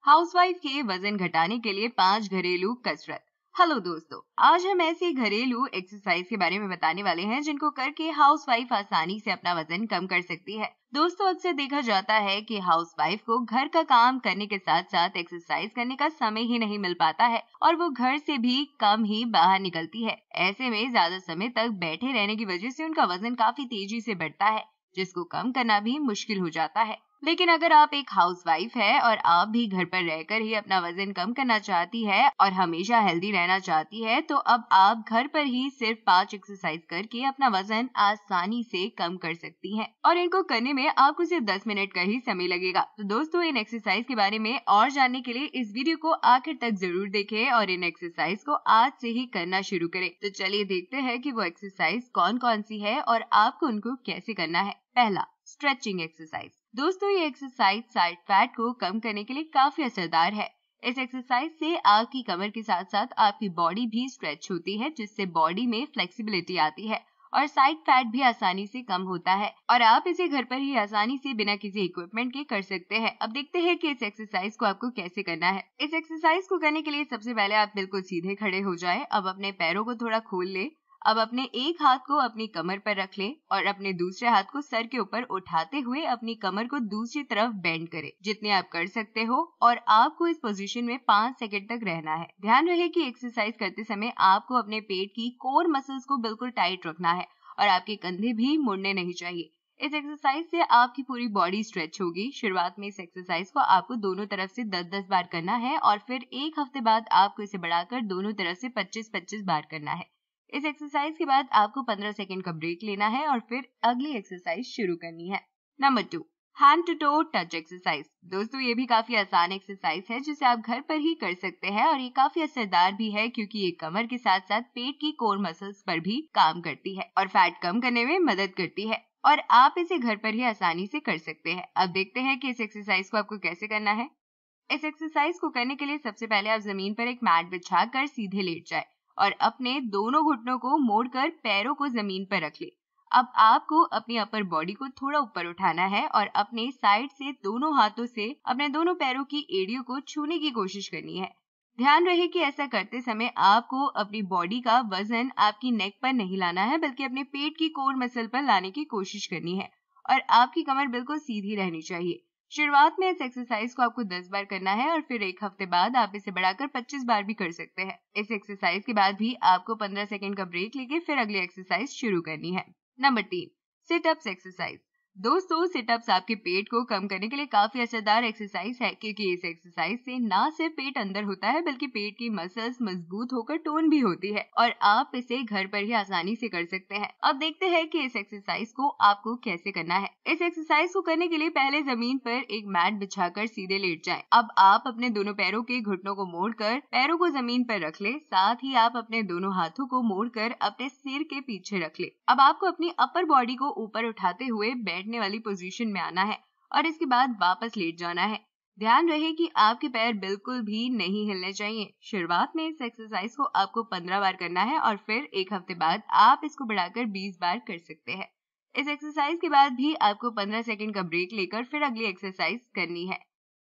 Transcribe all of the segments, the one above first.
Housewife के वजन घटाने के लिए 5 घरेलू कसरत। हेलो दोस्तों, आज हम ऐसे घरेलू एक्सरसाइज के बारे में बताने वाले हैं जिनको करके हाउसवाइफ आसानी से अपना वजन कम कर सकती है। दोस्तों, अक्सर देखा जाता है कि हाउसवाइफ को घर का काम करने के साथ साथ एक्सरसाइज करने का समय ही नहीं मिल पाता है और वो घर से भी कम ही बाहर निकलती है। ऐसे में ज्यादा समय तक बैठे रहने की वजह से उनका वजन काफी तेजी से बढ़ता है, जिसको कम करना भी मुश्किल हो जाता है। लेकिन अगर आप एक हाउसवाइफ है और आप भी घर पर रहकर ही अपना वजन कम करना चाहती है और हमेशा हेल्दी रहना चाहती है, तो अब आप घर पर ही सिर्फ 5 एक्सरसाइज करके अपना वजन आसानी से कम कर सकती हैं और इनको करने में आपको सिर्फ 10 मिनट का ही समय लगेगा। तो दोस्तों, इन एक्सरसाइज के बारे में और जानने के लिए इस वीडियो को आखिर तक जरूर देखें और इन एक्सरसाइज को आज से ही करना शुरू करें। तो चलिए देखते हैं कि वो एक्सरसाइज कौन कौन सी है और आपको उनको कैसे करना है। पहला, स्ट्रेचिंग एक्सरसाइज। दोस्तों, ये एक्सरसाइज साइड फैट को कम करने के लिए काफी असरदार है। इस एक्सरसाइज से आपकी कमर के साथ साथ आपकी बॉडी भी स्ट्रेच होती है, जिससे बॉडी में फ्लेक्सिबिलिटी आती है और साइड फैट भी आसानी से कम होता है और आप इसे घर पर ही आसानी से बिना किसी इक्विपमेंट के कर सकते हैं। अब देखते हैं कि इस एक्सरसाइज को आपको कैसे करना है। इस एक्सरसाइज को करने के लिए सबसे पहले आप बिल्कुल सीधे खड़े हो जाएं। अब अपने पैरों को थोड़ा खोल ले। अब अपने एक हाथ को अपनी कमर पर रख ले और अपने दूसरे हाथ को सर के ऊपर उठाते हुए अपनी कमर को दूसरी तरफ बेंड करें, जितने आप कर सकते हो, और आपको इस पोजीशन में 5 सेकंड तक रहना है। ध्यान रहे कि एक्सरसाइज करते समय आपको अपने पेट की कोर मसल्स को बिल्कुल टाइट रखना है और आपके कंधे भी मुड़ने नहीं चाहिए। इस एक्सरसाइज से आपकी पूरी बॉडी स्ट्रेच होगी। शुरुआत में इस एक्सरसाइज को आपको दोनों तरफ से 10-10 बार करना है और फिर एक हफ्ते बाद आपको इसे बढ़ाकर दोनों तरफ से 25-25 बार करना है। इस एक्सरसाइज के बाद आपको 15 सेकंड का ब्रेक लेना है और फिर अगली एक्सरसाइज शुरू करनी है। नंबर 2, hand to toe touch exercise. दोस्तों, ये भी काफी आसान एक्सरसाइज है जिसे आप घर पर ही कर सकते हैं और ये काफी असरदार भी है क्योंकि ये कमर के साथ साथ पेट की कोर मसल्स पर भी काम करती है और फैट कम करने में मदद करती है और आप इसे घर पर ही आसानी से कर सकते हैं। अब देखते हैं कि इस एक्सरसाइज को आपको कैसे करना है। इस एक्सरसाइज को करने के लिए सबसे पहले आप जमीन पर एक मैट बिछाकर सीधे लेट जाए और अपने दोनों घुटनों को मोड़कर पैरों को जमीन पर रख ले। अब आपको अपनी अपर बॉडी को थोड़ा ऊपर उठाना है और अपने साइड से दोनों हाथों से अपने दोनों पैरों की एड़ियों को छूने की कोशिश करनी है। ध्यान रहे कि ऐसा करते समय आपको अपनी बॉडी का वजन आपकी नेक पर नहीं लाना है, बल्कि अपने पेट की कोर मसल पर लाने की कोशिश करनी है और आपकी कमर बिल्कुल सीधी रहनी चाहिए। शुरुआत में इस एक्सरसाइज को आपको 10 बार करना है और फिर एक हफ्ते बाद आप इसे बढ़ाकर 25 बार भी कर सकते हैं। इस एक्सरसाइज के बाद भी आपको 15 सेकंड का ब्रेक लेके फिर अगली एक्सरसाइज शुरू करनी है। Number 3, sit-ups exercise. दोस्तों, सिटअप्स आपके पेट को कम करने के लिए काफी असरदार एक्सरसाइज है क्योंकि इस एक्सरसाइज से ना सिर्फ पेट अंदर होता है बल्कि पेट की मसल्स मजबूत होकर टोन भी होती है और आप इसे घर पर ही आसानी से कर सकते हैं। अब देखते हैं कि इस एक्सरसाइज को आपको कैसे करना है। इस एक्सरसाइज को करने के लिए पहले जमीन पर एक मैट बिछाकर सीधे लेट जाएं। अब आप अपने दोनों पैरों के घुटनों को मोड़कर पैरों को जमीन पर रख ले। साथ ही आप अपने दोनों हाथों को मोड़कर अपने सिर के पीछे रख ले। अब आपको अपनी अपर बॉडी को ऊपर उठाते हुए बैठने वाली पोजीशन में आना है और इसके बाद वापस लेट जाना है। ध्यान रहे कि आपके पैर बिल्कुल भी नहीं हिलने चाहिए। शुरुआत में इस एक्सरसाइज को आपको 15 बार करना है और फिर एक हफ्ते बाद आप इसको बढ़ाकर 20 बार कर सकते हैं। इस एक्सरसाइज के बाद भी आपको 15 सेकंड का ब्रेक लेकर फिर अगली एक्सरसाइज करनी है।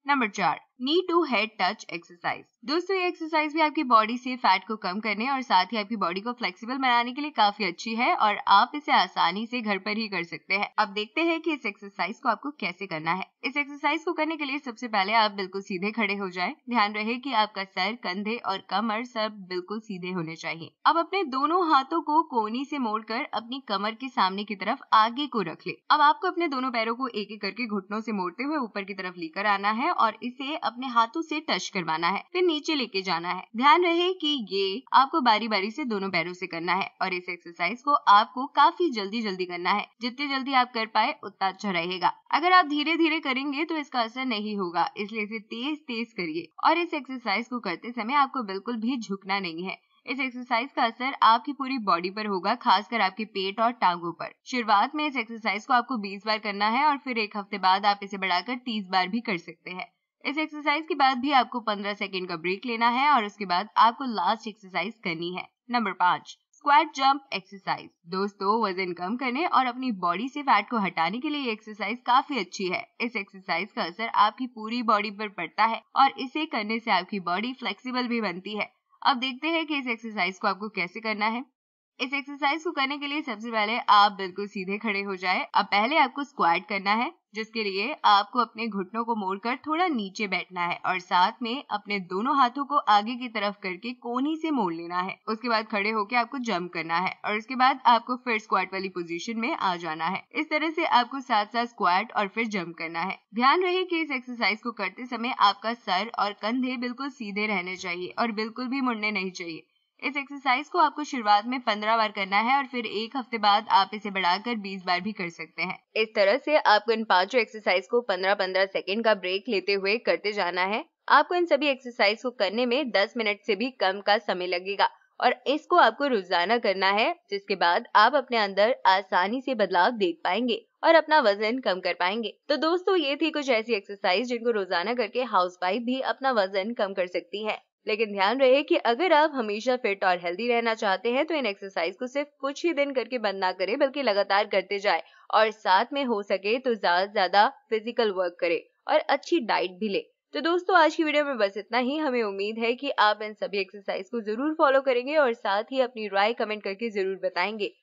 नंबर 4, knee to head touch exercise. दोस्तों, ये एक्सरसाइज भी आपकी बॉडी से फैट को कम करने और साथ ही आपकी बॉडी को फ्लेक्सिबल बनाने के लिए काफी अच्छी है और आप इसे आसानी से घर पर ही कर सकते हैं। अब देखते हैं कि इस एक्सरसाइज को आपको कैसे करना है। इस एक्सरसाइज को करने के लिए सबसे पहले आप बिल्कुल सीधे खड़े हो जाएं। ध्यान रहे कि आपका सर, कंधे और कमर सब बिल्कुल सीधे होने चाहिए। अब अपने दोनों हाथों को कोहनी से मोड़कर अपनी कमर के सामने की तरफ आगे को रख ले। अब आपको अपने दोनों पैरों को एक एक करके घुटनों से मोड़ते हुए ऊपर की तरफ लेकर आना है और इसे अपने हाथों से टच करवाना है, फिर नीचे लेके जाना है। ध्यान रहे कि ये आपको बारी बारी से दोनों पैरों से करना है और इस एक्सरसाइज को आपको काफी जल्दी करना है। जितनी जल्दी आप कर पाए उतना अच्छा रहेगा। अगर आप धीरे धीरे करेंगे तो इसका असर नहीं होगा, इसलिए इसे तेज तेज करिए और इस एक्सरसाइज को करते समय आपको बिल्कुल भी झुकना नहीं है। इस एक्सरसाइज का असर आपकी पूरी बॉडी पर होगा, खासकर आपके पेट और टांगों पर। शुरुआत में इस एक्सरसाइज को आपको 20 बार करना है और फिर एक हफ्ते बाद आप इसे बढ़ाकर 30 बार भी कर सकते हैं। इस एक्सरसाइज के बाद भी आपको 15 सेकंड का ब्रेक लेना है और उसके बाद आपको लास्ट एक्सरसाइज करनी है। Number 5, squat jump exercise. दोस्तों, वजन कम करने और अपनी बॉडी से फैट को हटाने के लिए ये एक्सरसाइज काफी अच्छी है। इस एक्सरसाइज का असर आपकी पूरी बॉडी पर पड़ता है और इसे करने से आपकी बॉडी फ्लेक्सिबल भी बनती है। अब देखते हैं कि इस एक्सरसाइज को आपको कैसे करना है। इस एक्सरसाइज को करने के लिए सबसे पहले आप बिल्कुल सीधे खड़े हो जाएं। अब पहले आपको स्क्वाट करना है, जिसके लिए आपको अपने घुटनों को मोड़कर थोड़ा नीचे बैठना है और साथ में अपने दोनों हाथों को आगे की तरफ करके कोहनी से मोड़ लेना है। उसके बाद खड़े होकर आपको जंप करना है और उसके बाद आपको फिर स्क्वाट वाली पोजीशन में आ जाना है। इस तरह से आपको साथ साथ स्क्वाट और फिर जंप करना है। ध्यान रहे कि इस एक्सरसाइज को करते समय आपका सर और कंधे बिल्कुल सीधे रहने चाहिए और बिल्कुल भी मुड़ने नहीं चाहिए। इस एक्सरसाइज को आपको शुरुआत में 15 बार करना है और फिर एक हफ्ते बाद आप इसे बढ़ाकर 20 बार भी कर सकते हैं। इस तरह से आपको इन पांचों एक्सरसाइज को 15-15 सेकंड का ब्रेक लेते हुए करते जाना है। आपको इन सभी एक्सरसाइज को करने में 10 मिनट से भी कम का समय लगेगा और इसको आपको रोजाना करना है, जिसके बाद आप अपने अंदर आसानी से बदलाव देख पाएंगे और अपना वजन कम कर पाएंगे। तो दोस्तों, ये थी कुछ ऐसी एक्सरसाइज जिनको रोजाना करके हाउसवाइफ भी अपना वजन कम कर सकती है। लेकिन ध्यान रहे कि अगर आप हमेशा फिट और हेल्दी रहना चाहते हैं तो इन एक्सरसाइज को सिर्फ कुछ ही दिन करके बंद ना करें, बल्कि लगातार करते जाए और साथ में हो सके तो ज्यादा फिजिकल वर्क करें और अच्छी डाइट भी ले। तो दोस्तों, आज की वीडियो में बस इतना ही। हमें उम्मीद है कि आप इन सभी एक्सरसाइज को जरूर फॉलो करेंगे और साथ ही अपनी राय कमेंट करके जरूर बताएंगे।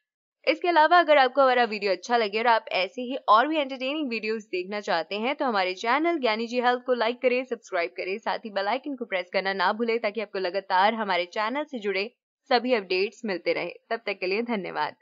इसके अलावा अगर आपको हमारा वीडियो अच्छा लगे और आप ऐसे ही और भी एंटरटेनिंग वीडियोस देखना चाहते हैं तो हमारे चैनल ज्ञानी जी हेल्थ को लाइक करें, सब्सक्राइब करें, साथ ही बेल आइकन को प्रेस करना ना भूलें ताकि आपको लगातार हमारे चैनल से जुड़े सभी अपडेट्स मिलते रहे। तब तक के लिए धन्यवाद।